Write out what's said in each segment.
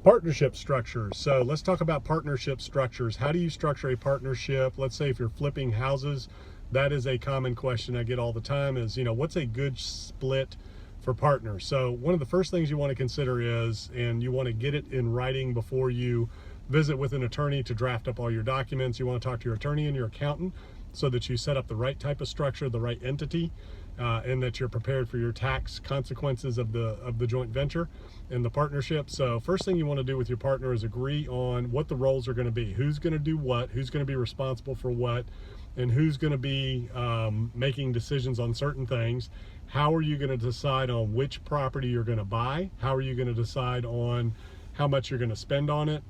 Partnership structures. So let's talk about partnership structures. How do you structure a partnership? Let's say if you're flipping houses, that is a common question I get all the time is, what's a good split for partners? So one of the first things you want to consider is, and you want to get it in writing before you visit with an attorney to draft up all your documents. You want to talk to your attorney and your accountant so that you set up the right type of structure, the right entity, and that you're prepared for your tax consequences of the joint venture and the partnership. So first thing you want to do with your partner is agree on what the roles are going to be. Who's going to do what, who's going to be responsible for what, and who's going to be making decisions on certain things. How are you going to decide on which property you're going to buy? How are you going to decide on how much you're going to spend on it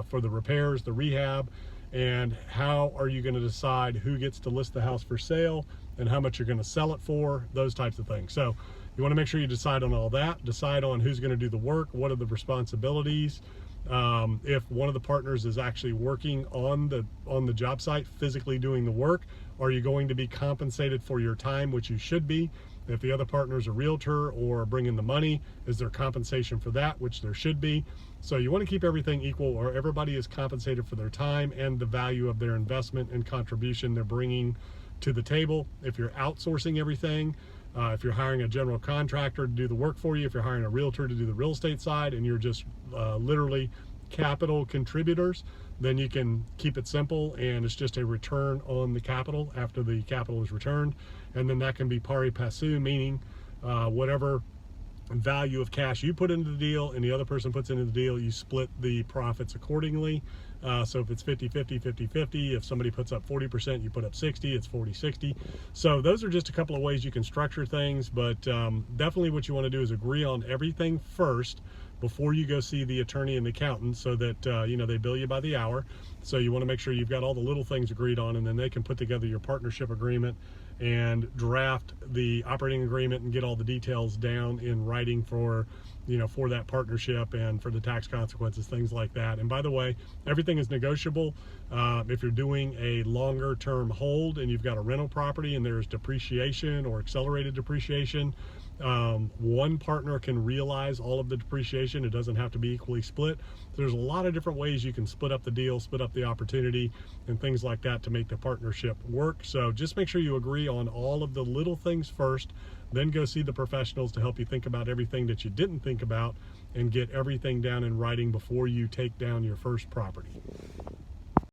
for the repairs, the rehab? And how are you going to decide who gets to list the house for sale and how much you're going to sell it for, those types of things. So you want to make sure you decide on all that, decide on who's going to do the work, what are the responsibilities. If one of the partners is actually working on the job site, physically doing the work, are you going to be compensated for your time, which you should be? If the other partner is a realtor or bringing the money, is there compensation for that, which there should be? So you want to keep everything equal, or everybody is compensated for their time and the value of their investment and contribution they're bringing to the table. If you're outsourcing everything, if you're hiring a general contractor to do the work for you, if you're hiring a realtor to do the real estate side, and you're just literally capital contributors, then you can keep it simple and it's just a return on the capital after the capital is returned. And then that can be pari passu, meaning whatever value of cash you put into the deal and the other person puts into the deal, you split the profits accordingly. So if it's 50-50, 50-50, if somebody puts up 40%, you put up 60, it's 40-60. So those are just a couple of ways you can structure things, but definitely what you want to do is agree on everything first before you go see the attorney and the accountant, so that they bill you by the hour. So you want to make sure you've got all the little things agreed on, and then they can put together your partnership agreement and draft the operating agreement and get all the details down in writing for that partnership and for the tax consequences, things like that. And by the way, everything is negotiable. If you're doing a longer term hold and you've got a rental property and there's depreciation or accelerated depreciation, one partner can realize all of the depreciation. It doesn't have to be equally split. There's a lot of different ways you can split up the deal, split up the opportunity, and things like that to make the partnership work. So just make sure you agree on all of the little things first, then go see the professionals to help you think about everything that you didn't think about and get everything down in writing before you take down your first property.